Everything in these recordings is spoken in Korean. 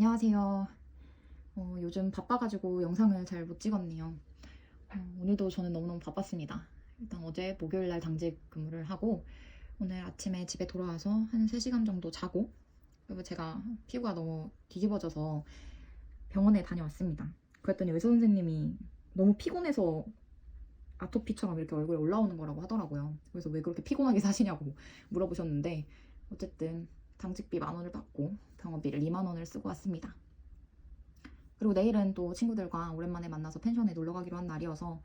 안녕하세요. 요즘 바빠가지고 영상을 잘 못 찍었네요. 오늘도 저는 너무너무 바빴습니다. 일단 어제 목요일날 당직 근무를 하고 오늘 아침에 집에 돌아와서 한 3시간 정도 자고, 그리고 제가 피부가 너무 뒤집어져서 병원에 다녀왔습니다. 그랬더니 의사 선생님이 너무 피곤해서 아토피처럼 이렇게 얼굴에 올라오는 거라고 하더라고요. 그래서 왜 그렇게 피곤하게 사시냐고 물어보셨는데, 어쨌든 당직비 10,000원을 받고 병원비를 20,000원을 쓰고 왔습니다. 그리고 내일은 또 친구들과 오랜만에 만나서 펜션에 놀러 가기로 한 날이어서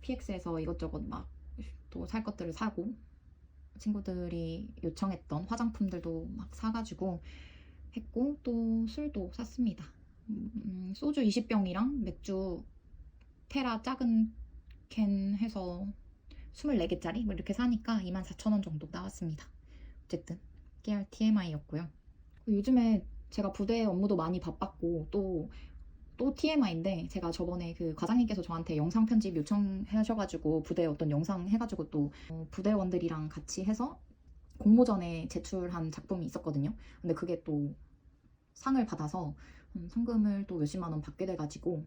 PX에서 이것저것 막 또 살 것들을 사고, 친구들이 요청했던 화장품들도 막 사가지고 했고, 또 술도 샀습니다. 소주 20병이랑 맥주 테라 작은 캔 해서 24개짜리 뭐 이렇게 사니까 24,000원 정도 나왔습니다. 어쨌든 깨알 TMI였고요. 요즘에 제가 부대 업무도 많이 바빴고, 또 TMI인데, 제가 저번에 그 과장님께서 저한테 영상 편집 요청하셔가지고 부대 어떤 영상 해가지고 또 부대원들이랑 같이 해서 공모전에 제출한 작품이 있었거든요. 근데 그게 또 상을 받아서 상금을 또 몇십만 원 받게 돼가지고,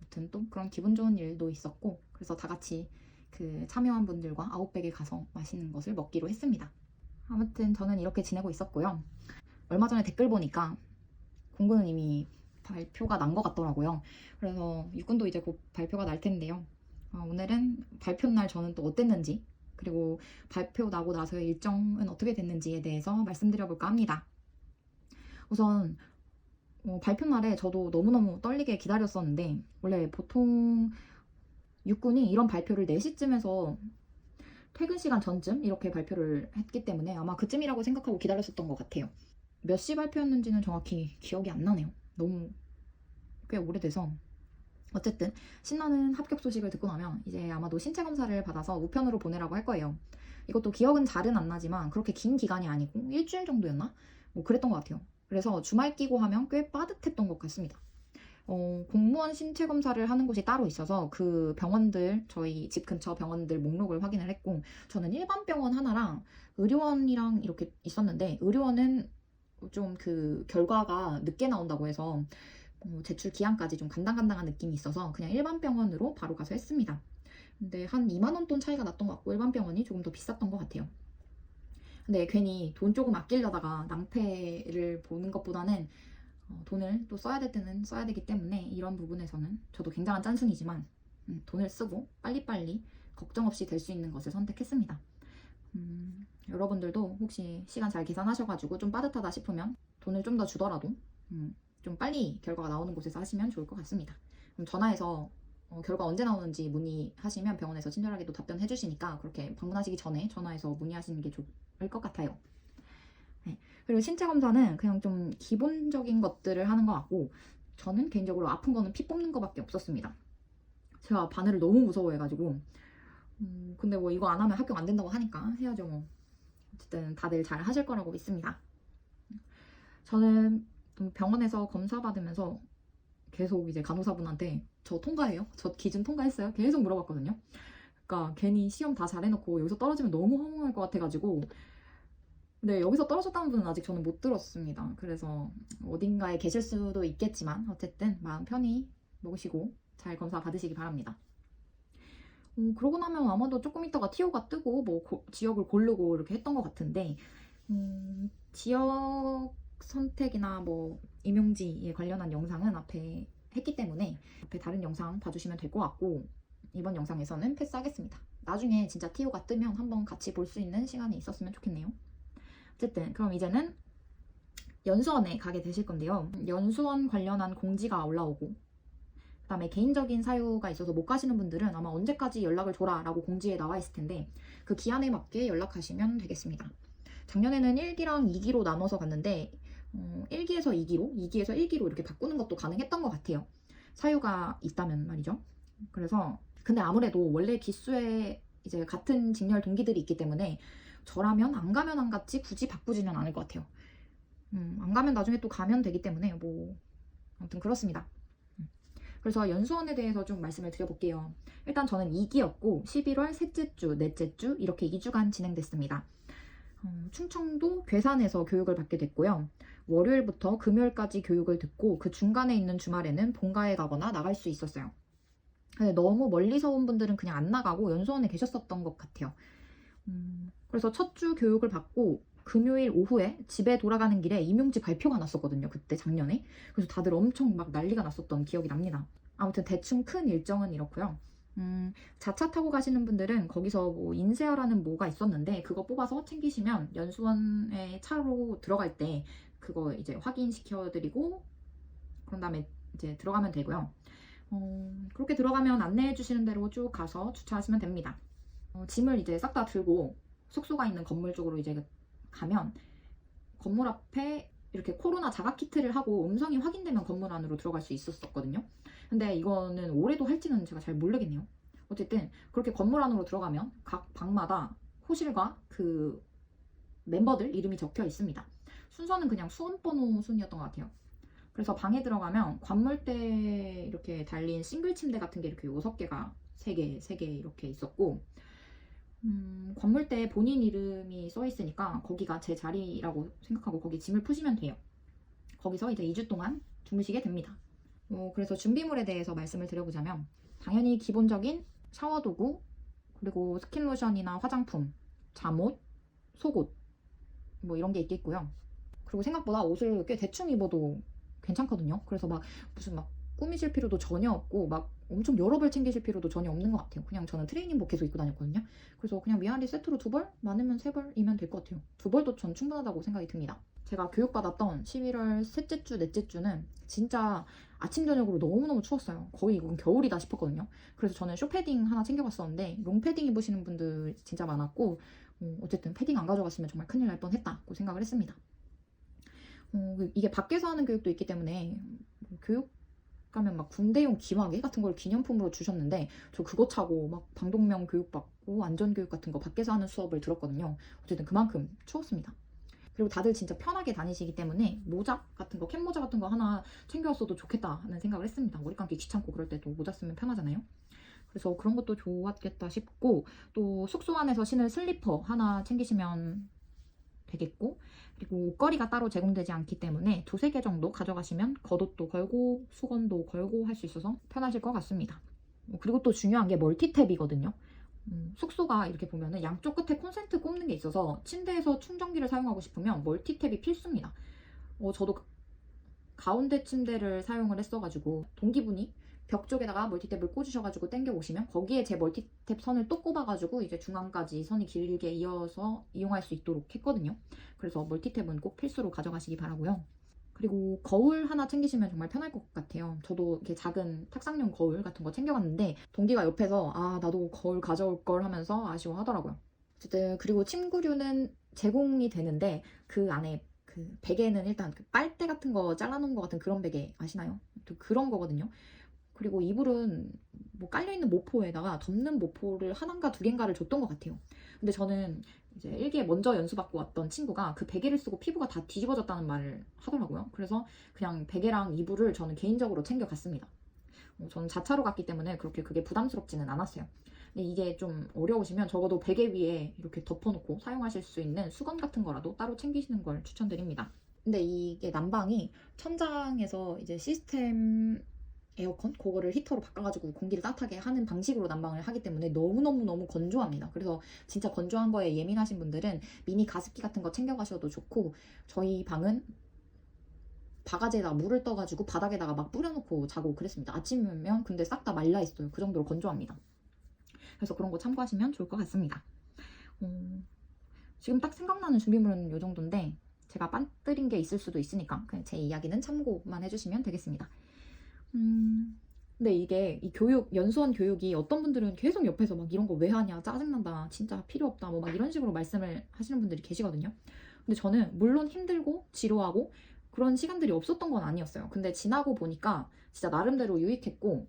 아무튼 또 그런 기분 좋은 일도 있었고, 그래서 다 같이 그 참여한 분들과 아웃백에 가서 맛있는 것을 먹기로 했습니다. 아무튼 저는 이렇게 지내고 있었고요. 얼마 전에 댓글 보니까 공군은 이미 발표가 난 것 같더라고요. 그래서 육군도 이제 곧 발표가 날 텐데요. 오늘은 발표 날 저는 또 어땠는지, 그리고 발표 나고 나서의 일정은 어떻게 됐는지에 대해서 말씀드려볼까 합니다. 우선 발표 날에 저도 너무너무 떨리게 기다렸었는데, 원래 보통 육군이 이런 발표를 4시쯤에서 퇴근 시간 전쯤 이렇게 발표를 했기 때문에 아마 그쯤이라고 생각하고 기다렸었던 것 같아요. 몇 시 발표였는지는 정확히 기억이 안 나네요. 너무 꽤 오래돼서. 어쨌든 신나는 합격 소식을 듣고 나면 이제 아마도 신체 검사를 받아서 우편으로 보내라고 할 거예요. 이것도 기억은 잘은 안 나지만 그렇게 긴 기간이 아니고 일주일 정도였나? 뭐 그랬던 것 같아요. 그래서 주말 끼고 하면 꽤 빠듯했던 것 같습니다. 공무원 신체 검사를 하는 곳이 따로 있어서 그 병원들, 저희 집 근처 병원들 목록을 확인을 했고, 저는 일반 병원 하나랑 의료원이랑 이렇게 있었는데, 의료원은 좀 그 결과가 늦게 나온다고 해서 제출 기한까지 좀 간당간당한 느낌이 있어서 그냥 일반 병원으로 바로 가서 했습니다. 근데 한 20,000원 돈 차이가 났던 것 같고, 일반 병원이 조금 더 비쌌던 것 같아요. 근데 괜히 돈 조금 아끼려다가 낭패를 보는 것보다는 돈을 또 써야 될 때는 써야 되기 때문에, 이런 부분에서는 저도 굉장한 짠순이지만 돈을 쓰고 빨리빨리 걱정 없이 될 수 있는 것을 선택했습니다. 여러분들도 혹시 시간 잘 계산하셔가지고 좀 빠듯하다 싶으면 돈을 좀 더 주더라도 좀 빨리 결과가 나오는 곳에서 하시면 좋을 것 같습니다. 그럼 전화해서 결과 언제 나오는지 문의하시면 병원에서 친절하게도 답변해 주시니까 그렇게 방문하시기 전에 전화해서 문의하시는 게 좋을 것 같아요. 네. 그리고 신체 검사는 그냥 좀 기본적인 것들을 하는 것 같고, 저는 개인적으로 아픈 거는 피 뽑는 거밖에 없었습니다. 제가 바늘을 너무 무서워해가지고 근데 뭐 이거 안 하면 합격 안 된다고 하니까 해야죠 뭐. 어쨌든 다들 잘 하실 거라고 믿습니다. 저는 병원에서 검사 받으면서 계속 이제 간호사분한테 저 통과해요? 저 기준 통과했어요? 계속 물어봤거든요. 그러니까 괜히 시험 다 잘해놓고 여기서 떨어지면 너무 허무할 것 같아가지고. 근데 여기서 떨어졌다는 분은 아직 저는 못 들었습니다. 그래서 어딘가에 계실 수도 있겠지만 어쨌든 마음 편히 먹으시고 잘 검사 받으시기 바랍니다. 그러고 나면 아마도 조금 있다가 티오가 뜨고 뭐 지역을 고르고 이렇게 했던 것 같은데, 지역 선택이나 뭐 임용지에 관련한 영상은 앞에 했기 때문에 앞에 다른 영상 봐주시면 될 것 같고, 이번 영상에서는 패스하겠습니다. 나중에 진짜 티오가 뜨면 한번 같이 볼 수 있는 시간이 있었으면 좋겠네요. 어쨌든 그럼 이제는 연수원에 가게 되실 건데요. 연수원 관련한 공지가 올라오고, 그다음에 개인적인 사유가 있어서 못 가시는 분들은 아마 언제까지 연락을 줘라 라고 공지에 나와 있을 텐데, 그 기한에 맞게 연락하시면 되겠습니다. 작년에는 1기랑 2기로 나눠서 갔는데 1기에서 2기로, 2기에서 1기로 이렇게 바꾸는 것도 가능했던 것 같아요. 사유가 있다면 말이죠. 그래서 근데 아무래도 원래 기수에 이제 같은 직렬 동기들이 있기 때문에 저라면 안 가면 안 갔지 굳이 바꾸지는 않을 것 같아요. 안 가면 나중에 또 가면 되기 때문에 뭐 아무튼 그렇습니다. 그래서 연수원에 대해서 좀 말씀을 드려볼게요. 일단 저는 2기였고 11월 셋째 주, 넷째 주 이렇게 2주간 진행됐습니다. 충청도 괴산에서 교육을 받게 됐고요. 월요일부터 금요일까지 교육을 듣고 그 중간에 있는 주말에는 본가에 가거나 나갈 수 있었어요. 근데 너무 멀리서 온 분들은 그냥 안 나가고 연수원에 계셨었던 것 같아요. 그래서 첫 주 교육을 받고 금요일 오후에 집에 돌아가는 길에 임용지 발표가 났었거든요. 그때 작년에. 그래서 다들 엄청 막 난리가 났었던 기억이 납니다. 아무튼 대충 큰 일정은 이렇고요. 자차 타고 가시는 분들은 거기서 뭐 인쇄어라는 뭐가 있었는데 그거 뽑아서 챙기시면 연수원에 차로 들어갈 때 그거 이제 확인시켜드리고 그런 다음에 이제 들어가면 되고요. 그렇게 들어가면 안내해 주시는 대로 쭉 가서 주차하시면 됩니다. 짐을 이제 싹 다 들고 숙소가 있는 건물 쪽으로 이제 가면 건물 앞에 이렇게 코로나 자가 키트를 하고 음성이 확인되면 건물 안으로 들어갈 수 있었거든요. 근데 이거는 올해도 할지는 제가 잘 모르겠네요. 어쨌든 그렇게 건물 안으로 들어가면 각 방마다 호실과 그 멤버들 이름이 적혀 있습니다. 순서는 그냥 수험번호 순이었던 것 같아요. 그래서 방에 들어가면 관물대 이렇게 달린 싱글 침대 같은 게 이렇게 6개가 3개 이렇게 있었고 관물대에 본인 이름이 써 있으니까 거기가 제 자리라고 생각하고 거기 짐을 푸시면 돼요. 거기서 이제 2주 동안 주무시게 됩니다. 그래서 준비물에 대해서 말씀을 드려보자면 당연히 기본적인 샤워 도구, 그리고 스킨로션이나 화장품, 잠옷, 속옷 뭐 이런 게 있겠고요. 그리고 생각보다 옷을 꽤 대충 입어도 괜찮거든요. 그래서 막 무슨 막 꾸미실 필요도 전혀 없고 막 엄청 여러 벌 챙기실 필요도 전혀 없는 것 같아요. 그냥 저는 트레이닝복 계속 입고 다녔거든요. 그래서 그냥 위아래 세트로 2벌, 많으면 3벌이면 될 것 같아요. 2벌도 전 충분하다고 생각이 듭니다. 제가 교육받았던 11월 셋째 주, 넷째 주는 진짜 아침 저녁으로 너무너무 추웠어요. 거의 이건 겨울이다 싶었거든요. 그래서 저는 쇼패딩 하나 챙겨갔었는데 롱패딩 입으시는 분들 진짜 많았고 어쨌든 패딩 안 가져갔으면 정말 큰일 날 뻔했다고 생각을 했습니다. 이게 밖에서 하는 교육도 있기 때문에 교육 가면 막 군대용 기마개 같은 걸 기념품으로 주셨는데 저 그거 차고 막 방독면 교육받고 안전교육 같은 거 밖에서 하는 수업을 들었거든요. 어쨌든 그만큼 추웠습니다. 그리고 다들 진짜 편하게 다니시기 때문에 모자 같은 거, 캡모자 같은 거 하나 챙겨왔어도 좋겠다 하는 생각을 했습니다. 머리 감기 귀찮고 그럴 때도 모자 쓰면 편하잖아요. 그래서 그런 것도 좋았겠다 싶고 또 숙소 안에서 신을 슬리퍼 하나 챙기시면 되겠고 그리고 옷걸이가 따로 제공되지 않기 때문에 2-3개 정도 가져가시면 겉옷도 걸고 수건도 걸고 할 수 있어서 편하실 것 같습니다. 그리고 또 중요한 게 멀티탭이거든요. 숙소가 이렇게 보면은 양쪽 끝에 콘센트 꼽는 게 있어서 침대에서 충전기를 사용하고 싶으면 멀티탭이 필수입니다. 저도 가운데 침대를 사용을 했어가지고 동기분이 벽 쪽에다가 멀티탭을 꽂으셔가지고 당겨 오시면 거기에 제 멀티탭 선을 또 꼽아가지고 이제 중앙까지 선이 길게 이어서 이용할 수 있도록 했거든요. 그래서 멀티탭은 꼭 필수로 가져가시기 바라고요. 그리고 거울 하나 챙기시면 정말 편할 것 같아요. 저도 이렇게 작은 탁상용 거울 같은 거 챙겨갔는데 동기가 옆에서 나도 거울 가져올 걸 하면서 아쉬워하더라고요. 어쨌든 그리고 침구류는 제공이 되는데 그 안에 그 베개는 일단 그 빨대 같은 거 잘라놓은 것 같은 그런 베개 아시나요? 또 그런 거거든요. 그리고 이불은 뭐 깔려있는 모포에다가 덮는 모포를 하나인가 2개인가를 줬던 것 같아요. 근데 저는 이제 일기에 먼저 연수받고 왔던 친구가 그 베개를 쓰고 피부가 다 뒤집어졌다는 말을 하더라고요. 그래서 그냥 베개랑 이불을 저는 개인적으로 챙겨갔습니다. 저는 자차로 갔기 때문에 그렇게 그게 부담스럽지는 않았어요. 근데 이게 좀 어려우시면 적어도 베개 위에 이렇게 덮어놓고 사용하실 수 있는 수건 같은 거라도 따로 챙기시는 걸 추천드립니다. 근데 이게 난방이 천장에서 이제 시스템 에어컨? 그거를 히터로 바꿔가지고 공기를 따뜻하게 하는 방식으로 난방을 하기 때문에 너무너무 건조합니다. 그래서 진짜 건조한 거에 예민하신 분들은 미니 가습기 같은 거 챙겨가셔도 좋고 저희 방은 바가지에다가 물을 떠가지고 바닥에다가 막 뿌려놓고 자고 그랬습니다. 아침이면 근데 싹 다 말라있어요. 그 정도로 건조합니다. 그래서 그런 거 참고하시면 좋을 것 같습니다. 지금 딱 생각나는 준비물은 이 정도인데 제가 빠뜨린 게 있을 수도 있으니까 그냥 제 이야기는 참고만 해주시면 되겠습니다. 근데 이게 이 교육, 연수원 교육이 어떤 분들은 계속 옆에서 막 이런 거 왜 하냐, 짜증난다, 진짜 필요 없다, 뭐 막 이런 식으로 말씀을 하시는 분들이 계시거든요. 근데 저는 물론 힘들고 지루하고 그런 시간들이 없었던 건 아니었어요. 근데 지나고 보니까 진짜 나름대로 유익했고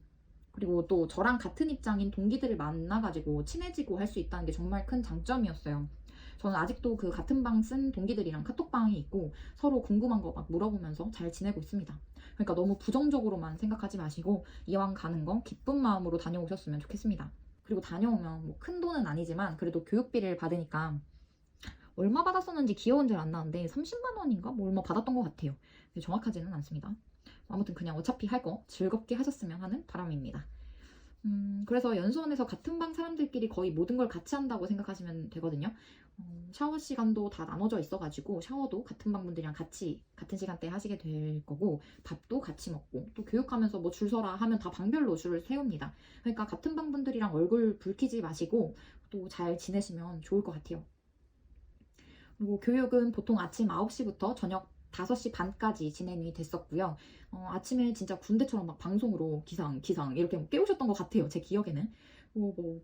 그리고 또 저랑 같은 입장인 동기들을 만나가지고 친해지고 할 수 있다는 게 정말 큰 장점이었어요. 저는 아직도 그 같은 방 쓴 동기들이랑 카톡방이 있고 서로 궁금한 거 막 물어보면서 잘 지내고 있습니다. 그러니까 너무 부정적으로만 생각하지 마시고 이왕 가는 거 기쁜 마음으로 다녀오셨으면 좋겠습니다. 그리고 다녀오면 뭐 큰 돈은 아니지만 그래도 교육비를 받으니까 얼마 받았었는지 기억은 잘 안 나는데 30만 원인가? 뭐 얼마 받았던 것 같아요. 정확하지는 않습니다. 아무튼 그냥 어차피 할 거 즐겁게 하셨으면 하는 바람입니다. 그래서 연수원에서 같은 방 사람들끼리 거의 모든 걸 같이 한다고 생각하시면 되거든요. 샤워 시간도 다 나눠져 있어가지고 샤워도 같은 방 분들이랑 같이 같은 시간대에 하시게 될 거고, 밥도 같이 먹고, 또 교육하면서 뭐 줄 서라 하면 다 방별로 줄을 세웁니다. 그러니까 같은 방 분들이랑 얼굴 붉히지 마시고 또 잘 지내시면 좋을 것 같아요. 그리고 교육은 보통 아침 9시부터 저녁 5시 반까지 진행이 됐었고요. 아침에 진짜 군대처럼 막 방송으로 기상 이렇게 깨우셨던 것 같아요. 제 기억에는. 뭐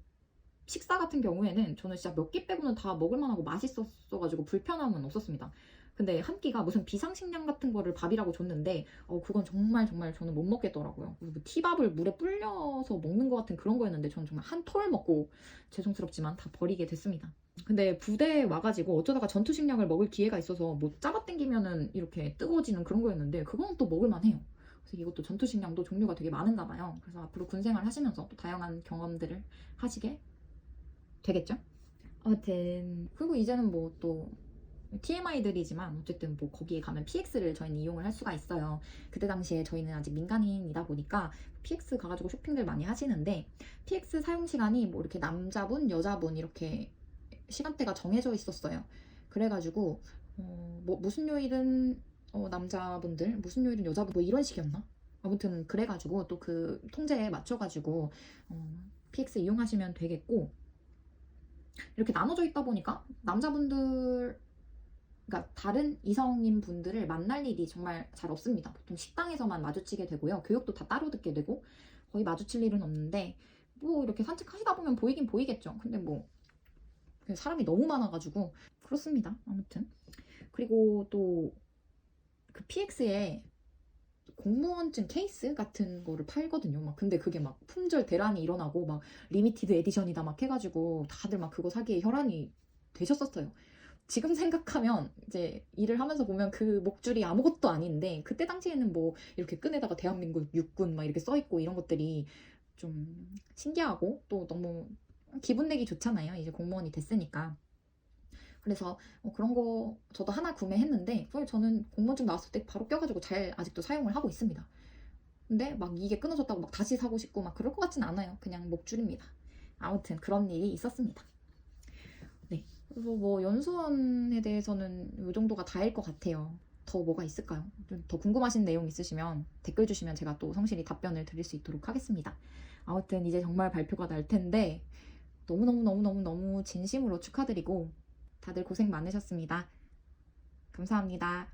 식사 같은 경우에는 저는 진짜 몇 끼 빼고는 다 먹을만하고 맛있었어가지고 불편함은 없었습니다. 근데 한 끼가 무슨 비상식량 같은 거를 밥이라고 줬는데 그건 정말 저는 못 먹겠더라고요. 뭐 티밥을 물에 불려서 먹는 것 같은 그런 거였는데 저는 정말 한 톨 먹고 죄송스럽지만 다 버리게 됐습니다. 근데 부대에 와가지고 어쩌다가 전투식량을 먹을 기회가 있어서 뭐 짜가땡기면은 이렇게 뜨거워지는 그런 거였는데 그건 또 먹을만해요. 그래서 이것도 전투식량도 종류가 되게 많은가 봐요. 그래서 앞으로 군생활 하시면서 또 다양한 경험들을 하시게 되겠죠? 아무튼 그리고 이제는 뭐 또 TMI들이지만 어쨌든 뭐 거기에 가면 PX를 저희는 이용을 할 수가 있어요. 그때 당시에 저희는 아직 민간인이다 보니까 PX 가가지고 쇼핑들 많이 하시는데, PX 사용 시간이 뭐 이렇게 남자분, 여자분 이렇게 시간대가 정해져 있었어요. 그래가지고 뭐 무슨 요일은 남자분들, 무슨 요일은 여자분 뭐 이런 식이었나? 아무튼 그래가지고 또 그 통제에 맞춰가지고 PX 이용하시면 되겠고, 이렇게 나눠져 있다 보니까 남자분들, 그러니까 다른 이성인 분들을 만날 일이 정말 잘 없습니다. 보통 식당에서만 마주치게 되고요. 교육도 다 따로 듣게 되고 거의 마주칠 일은 없는데, 뭐 이렇게 산책하시다 보면 보이긴 보이겠죠. 근데 뭐 사람이 너무 많아가지고 그렇습니다. 아무튼 그리고 또 그 PX에 공무원증 케이스 같은 거를 팔거든요. 막 근데 그게 막 품절 대란이 일어나고 막 리미티드 에디션이다 막 해가지고 다들 막 그거 사기에 혈안이 되셨었어요. 지금 생각하면 이제 일을 하면서 보면 그 목줄이 아무것도 아닌데, 그때 당시에는 뭐 이렇게 끈에다가 대한민국 육군 막 이렇게 써있고 이런 것들이 좀 신기하고 또 너무 기분 내기 좋잖아요. 이제 공무원이 됐으니까. 그래서 그런 거 저도 하나 구매했는데, 그걸 저는 공무원증 나왔을 때 바로 껴가지고 잘 아직도 사용을 하고 있습니다. 근데 막 이게 끊어졌다고 막 다시 사고 싶고 막 그럴 것 같진 않아요. 그냥 목줄입니다. 아무튼 그런 일이 있었습니다. 네. 그래서 뭐 연수원에 대해서는 이 정도가 다일 것 같아요. 더 뭐가 있을까요? 좀 더 궁금하신 내용 있으시면 댓글 주시면 제가 또 성실히 답변을 드릴 수 있도록 하겠습니다. 아무튼 이제 정말 발표가 날 텐데 너무너무 진심으로 축하드리고 다들 고생 많으셨습니다. 감사합니다.